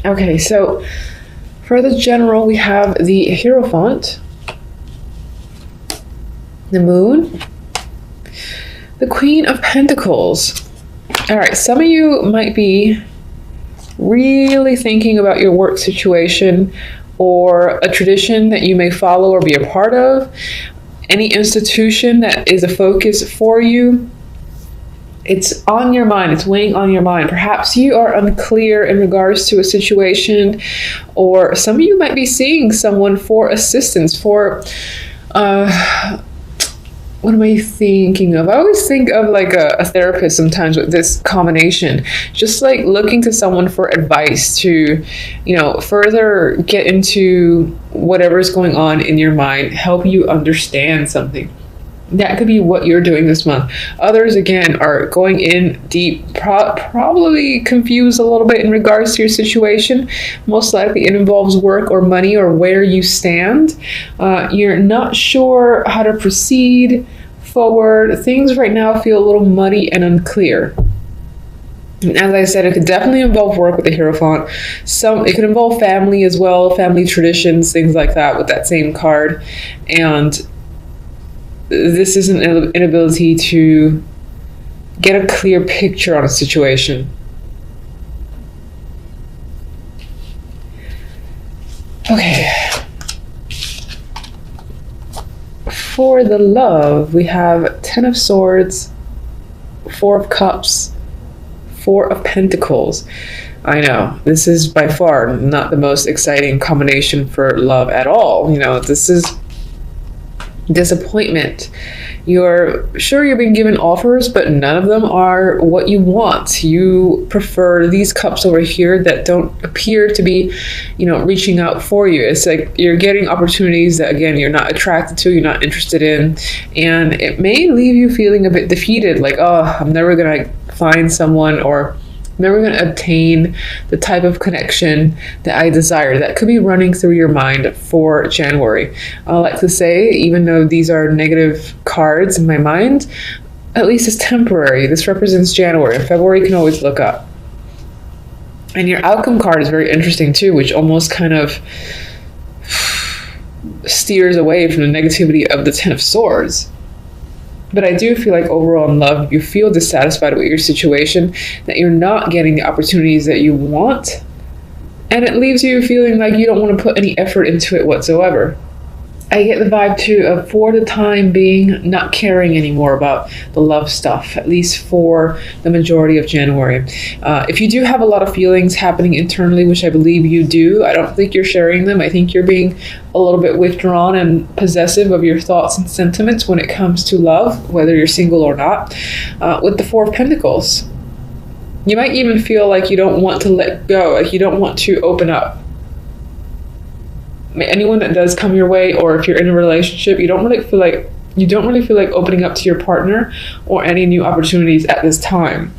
Okay, so for the general, we have the Hierophant, the Moon, the Queen of Pentacles. All right, some of you might be really thinking about your work situation or a tradition that you may follow or be a part of, any institution that is a focus for you. It's on your mind, it's weighing on your mind. Perhaps you are unclear in regards to a situation, or some of you might be seeing someone for assistance, for what am I thinking of? I always think of like a therapist sometimes with this combination, just like looking to someone for advice to, further get into whatever's going on in your mind, help you understand something. That could be what you're doing this month. Others, again, are going in deep, probably confused a little bit in regards to your situation. Most likely it involves work or money or where you stand. You're not sure how to proceed forward. Things right now feel a little muddy and unclear. And as I said, it could definitely involve work with the Hierophant. It could involve family as well, family traditions, things like that with that same card. And this is an inability to get a clear picture on a situation. Okay. For the love, we have 10 of Swords, 4 of Cups, 4 of Pentacles. I know, this is by far not the most exciting combination for love at all. This is disappointment. You're sure you're being given offers, but none of them are what you want. You prefer these cups over here that don't appear to be, reaching out for you. It's like you're getting opportunities that, again, you're not attracted to, you're not interested in, and it may leave you feeling a bit defeated, like, oh, I'm never gonna find someone, or never going to obtain the type of connection that I desire. That could be running through your mind for January. I like to say, even though these are negative cards in my mind, at least it's temporary. This represents January. February can always look up. And your outcome card is very interesting too, which almost kind of steers away from the negativity of the 10 of Swords. But I do feel like overall in love, you feel dissatisfied with your situation, that you're not getting the opportunities that you want. And it leaves you feeling like you don't want to put any effort into it whatsoever. I get the vibe too of, for the time being, not caring anymore about the love stuff, at least for the majority of January. If you do have a lot of feelings happening internally, which I believe you do, I don't think you're sharing them. I think you're being a little bit withdrawn and possessive of your thoughts and sentiments when it comes to love, whether you're single or not. With the 4 of Pentacles, you might even feel like you don't want to let go, like you don't want to open up. Anyone that does come your way, or if you're in a relationship, you don't really feel like opening up to your partner or any new opportunities at this time.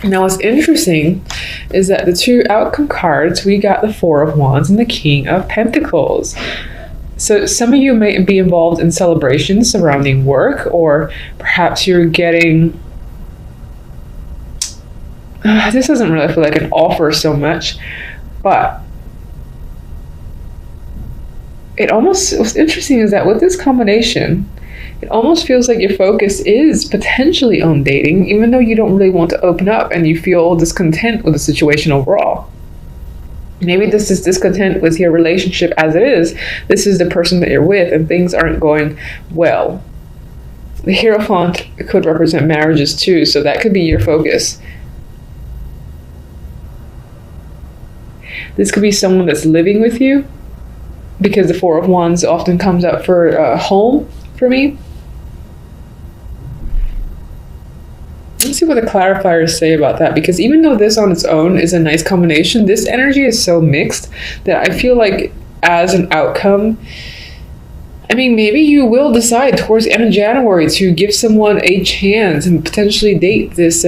Now, what's interesting is that the 2 outcome cards, we got the 4 of Wands and the King of Pentacles. So some of you may be involved in celebrations surrounding work, or perhaps you're getting this doesn't really feel like an offer so much, but what's interesting is that with this combination, it almost feels like your focus is potentially on dating, even though you don't really want to open up and you feel discontent with the situation overall. Maybe this is discontent with your relationship as it is. This is the person that you're with and things aren't going well. The Hierophant could represent marriages too, so that could be your focus. This could be someone that's living with you, because the 4 of Wands often comes up for home for me. Let's see what the clarifiers say about that, because even though this on its own is a nice combination, this energy is so mixed that I feel like as an outcome, maybe you will decide towards the end of January to give someone a chance and potentially date this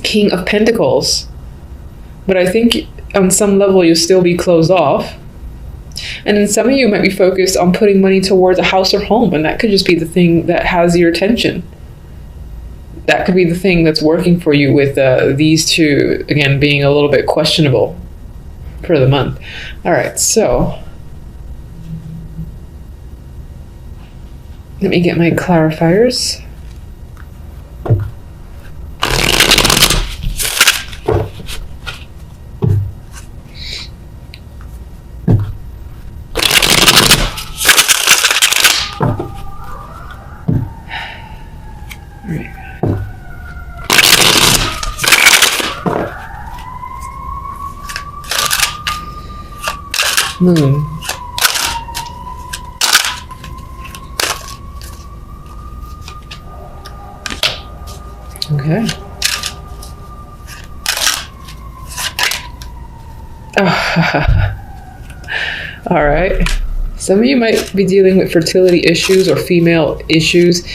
King of Pentacles. But I think on some level you'll still be closed off. And then some of you might be focused on putting money towards a house or home, and that could just be the thing that has your attention. that could be the thing that's working for you with these two, again, being a little bit questionable for the month. All right, so let me get my clarifiers. Moon. Okay. All right. Some of you might be dealing with fertility issues or female issues.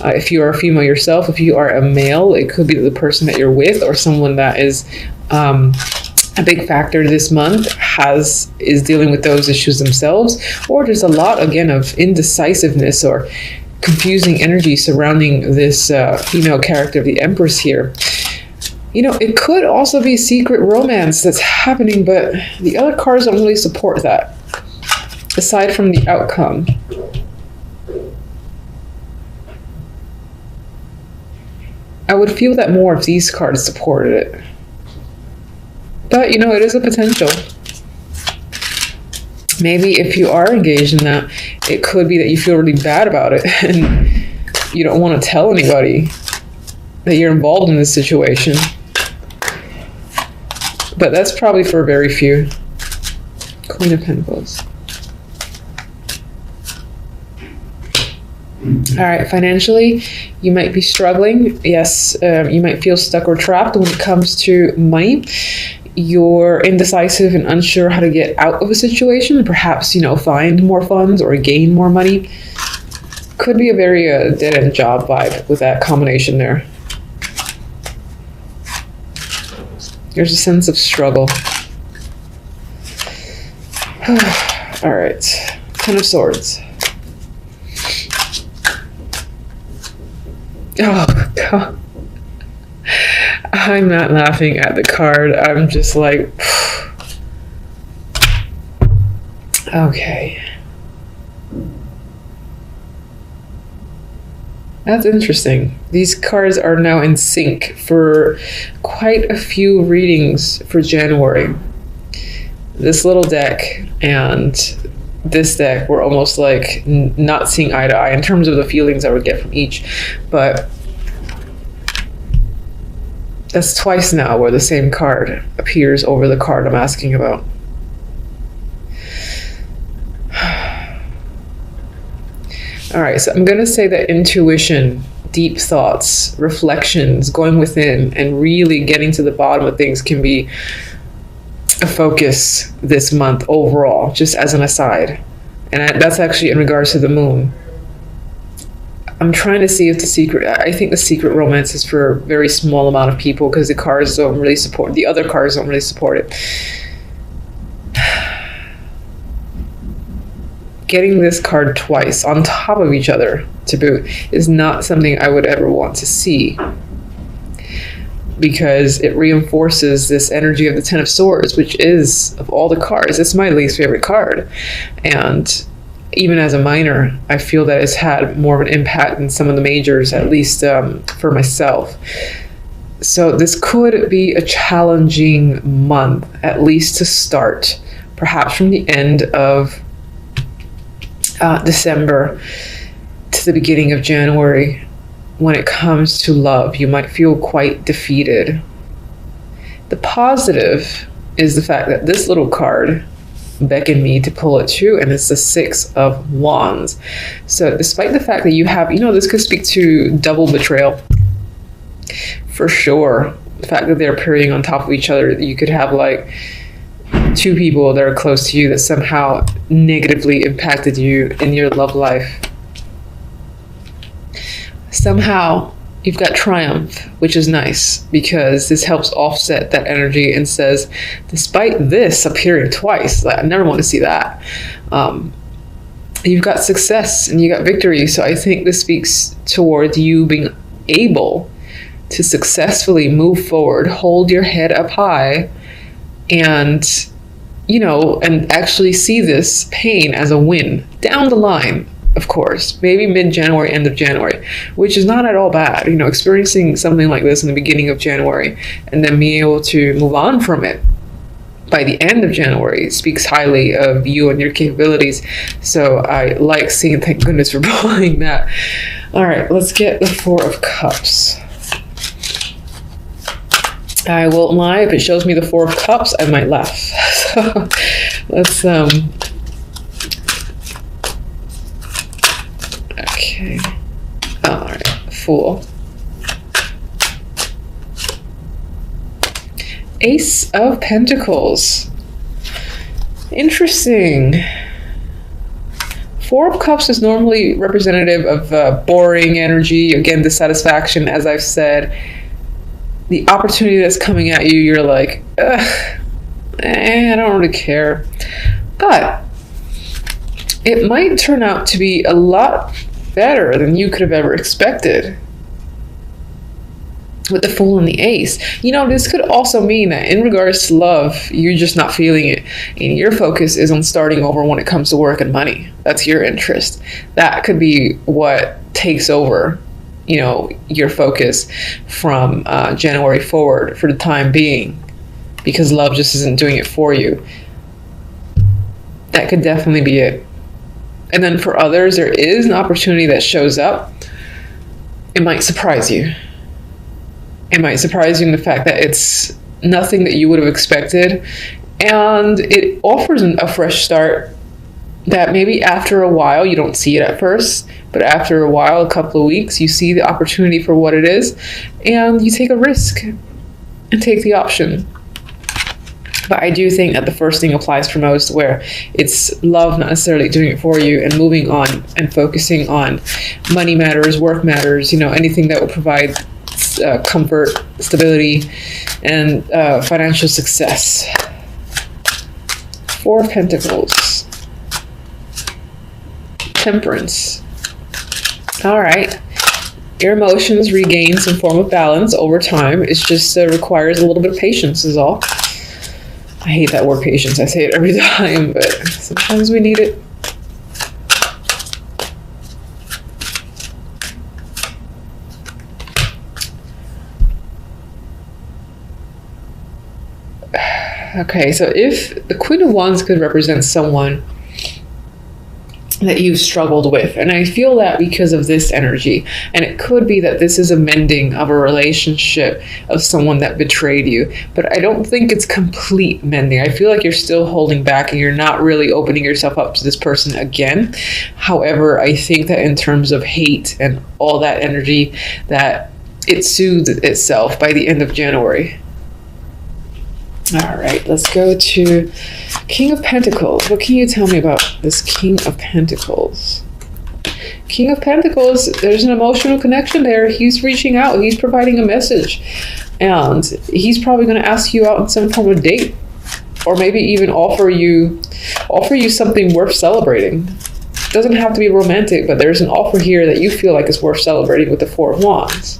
If you are a female yourself, if you are a male, it could be the person that you're with or someone that is a big factor this month is dealing with those issues themselves, or there's a lot again of indecisiveness or confusing energy surrounding this female character of the Empress here. You know, it could also be secret romance that's happening, but the other cards don't really support that, aside from the outcome. I would feel that more if these cards supported it. But, you know, it is a potential. Maybe if you are engaged in that, it could be that you feel really bad about it and you don't want to tell anybody that you're involved in this situation. But that's probably for very few. Queen of Pentacles. All right, financially, you might be struggling. Yes, you might feel stuck or trapped when it comes to money. You're indecisive and unsure how to get out of a situation and perhaps, you know, find more funds or gain more money. Could be a very dead-end job vibe with that combination there. There's a sense of struggle. All right, Ten of Swords. Oh, God. I'm not laughing at the card. I'm just like, okay. That's interesting. These cards are now in sync for quite a few readings for January. This little deck and this deck were almost like not seeing eye to eye in terms of the feelings I would get from each. But that's twice now where the same card appears over the card I'm asking about. All right, so I'm going to say that intuition, deep thoughts, reflections, going within and really getting to the bottom of things can be a focus this month overall, just as an aside. And that's actually in regards to the moon. I'm trying to see if I think the secret romance is for a very small amount of people because the cards don't really support, the other cards don't really support it. Getting this card twice on top of each other to boot is not something I would ever want to see, because it reinforces this energy of the Ten of Swords, which is, of all the cards, it's my least favorite card. And even as a minor, I feel that it's had more of an impact than some of the majors, at least for myself. So this could be a challenging month, at least to start, perhaps from the end of December to the beginning of January. When it comes to love, you might feel quite defeated. The positive is the fact that this little card beckoned me to pull it too, and it's the Six of Wands. So despite the fact that you have, you know, this could speak to double betrayal for sure. The fact that they're appearing on top of each other, you could have like two people that are close to you that somehow negatively impacted you in your love life. Somehow you've got triumph, which is nice because this helps offset that energy and says, despite this appearing twice, I never want to see that. You've got success and you got victory. So I think this speaks toward you being able to successfully move forward, hold your head up high, and, and actually see this pain as a win down the line. Of course, maybe mid-January, end of January, which is not at all bad. Experiencing something like this in the beginning of January and then being able to move on from it by the end of January speaks highly of you and your capabilities. So I like seeing, thank goodness for pulling that. All right, let's get the Four of Cups. I won't lie, if it shows me the Four of Cups, I might laugh. So let's, okay. All right, Fool. Ace of Pentacles. Interesting. Four of Cups is normally representative of boring energy. Again, dissatisfaction, as I've said. The opportunity that's coming at you, you're like, I don't really care. But it might turn out to be a lot better than you could have ever expected. With the Fool and the Ace. This could also mean that in regards to love, you're just not feeling it. And your focus is on starting over when it comes to work and money. That's your interest. That could be what takes over, your focus from January forward for the time being. Because love just isn't doing it for you. That could definitely be it. And then for others, there is an opportunity that shows up. It might surprise you. It might surprise you in the fact that it's nothing that you would have expected. And it offers a fresh start that maybe after a while, you don't see it at first, but after a while, a couple of weeks, you see the opportunity for what it is, and you take a risk and take the option. But I do think that the first thing applies for most, where it's love not necessarily doing it for you and moving on and focusing on money matters, work matters, anything that will provide comfort, stability, and financial success. Four of Pentacles. Temperance. All right. Your emotions regain some form of balance over time. It just requires a little bit of patience is all. I hate that word patience. I say it every time, but sometimes we need it. Okay, so if the Queen of Wands could represent someone that you've struggled with, and I feel that because of this energy, and it could be that this is a mending of a relationship of someone that betrayed you, but I don't think it's complete mending. I feel like you're still holding back and you're not really opening yourself up to this person again. However, I think that in terms of hate and all that energy, that it soothed itself by the end of January. All right, let's go to King of Pentacles. What can you tell me about this King of Pentacles? King of Pentacles, there's an emotional connection there. He's reaching out. He's providing a message. And he's probably going to ask you out in some form of date. Or maybe even offer you something worth celebrating. It doesn't have to be romantic, but there's an offer here that you feel like is worth celebrating with the Four of Wands.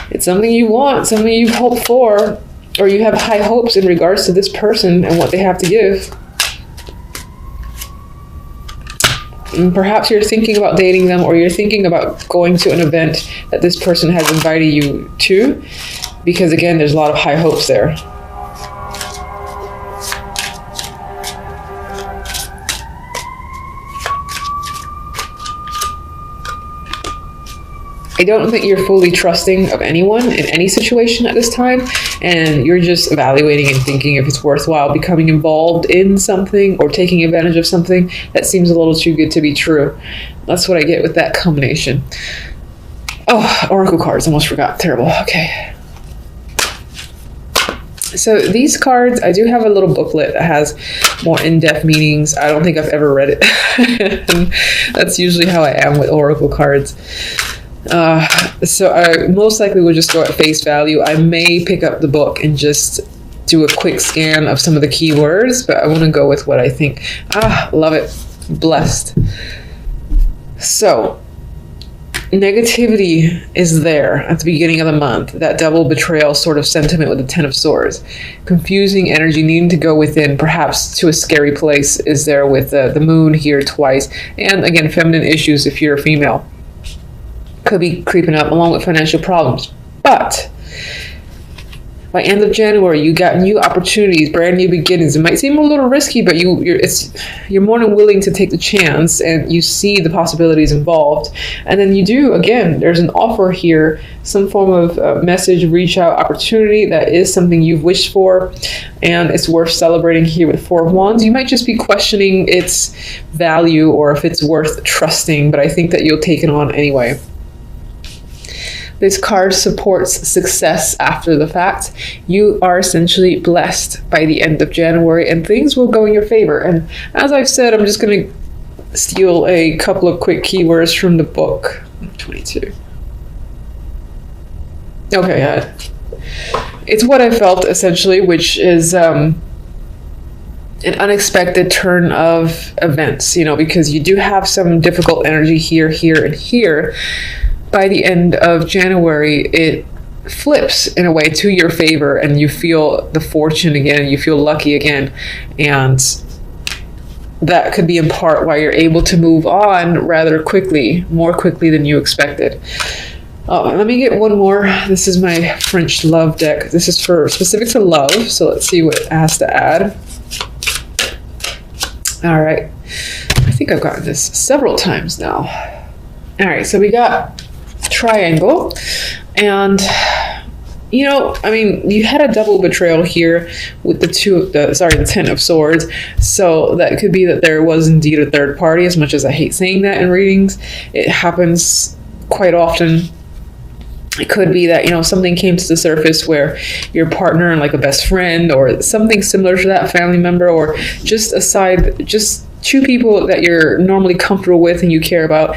It's something you want, something you've hoped for, or you have high hopes in regards to this person and what they have to give. And perhaps you're thinking about dating them, or you're thinking about going to an event that this person has invited you to, because again, there's a lot of high hopes there. I don't think you're fully trusting of anyone in any situation at this time, and you're just evaluating and thinking if it's worthwhile becoming involved in something or taking advantage of something that seems a little too good to be true. That's what I get with that combination. Oh, Oracle cards, almost forgot. Terrible. Okay. So these cards, I do have a little booklet that has more in-depth meanings. I don't think I've ever read it. And that's usually how I am with Oracle cards. So I most likely will just go at face value. I may pick up the book and just do a quick scan of some of the keywords, but I want to go with what I think. Love it. Blessed. So Negativity is there at the beginning of the month, that double betrayal sort of sentiment with the Ten of Swords. Confusing energy needing to go within, perhaps to a scary place, is there with the moon here twice. And again, feminine issues if you're a female could be creeping up, along with financial problems. But by end of January, you got new opportunities, brand new beginnings. It might seem a little risky, but you're more than willing to take the chance, and you see the possibilities involved. And then you do, again, there's an offer here, some form of message, reach out opportunity that is something you've wished for, and it's worth celebrating here with Four of Wands. You might just be questioning its value or if it's worth trusting, but I think that you'll take it on anyway. This card supports success after the fact. You are essentially blessed by the end of January, and things will go in your favor. And as I've said, I'm just going to steal a couple of quick keywords from the book. 22. Okay, it's what I felt essentially, which is an unexpected turn of events, because you do have some difficult energy here, and here. By the end of January, it flips in a way to your favor, and you feel the fortune again, you feel lucky again, and that could be in part why you're able to move on rather quickly, more quickly than you expected. Oh, let me get one more. This is my French love deck. This is for specific to love, so let's see what it has to add. All right, I think I've gotten this several times now. All right, so we got triangle, and you had a double betrayal here with the Ten of Swords, so that could be that there was indeed a third party. As much as I hate saying that in readings, it happens quite often. It could be that something came to the surface where your partner and like a best friend or something similar to that, family member, or just two people that you're normally comfortable with and you care about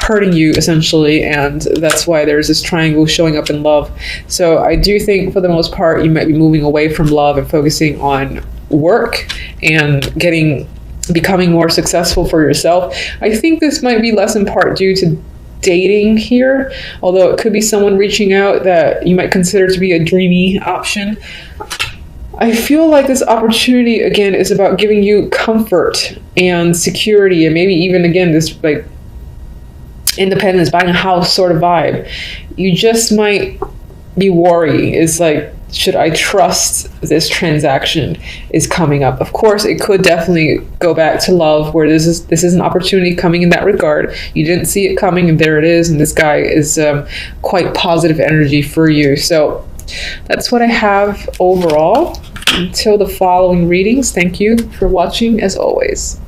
hurting you essentially, and that's why there's this triangle showing up in love. So I do think for the most part you might be moving away from love and focusing on work and becoming more successful for yourself. I think this might be less in part due to dating here, although it could be someone reaching out that you might consider to be a dreamy option. I feel like this opportunity, again, is about giving you comfort and security, and maybe even, again, this like independence, buying a house sort of vibe. You just might be worried. It's like, should I trust this transaction is coming up? Of course, it could definitely go back to love, where this is an opportunity coming in that regard. You didn't see it coming, and there it is, and this guy is quite positive energy for you. So that's what I have overall. Until the following readings, thank you for watching as always.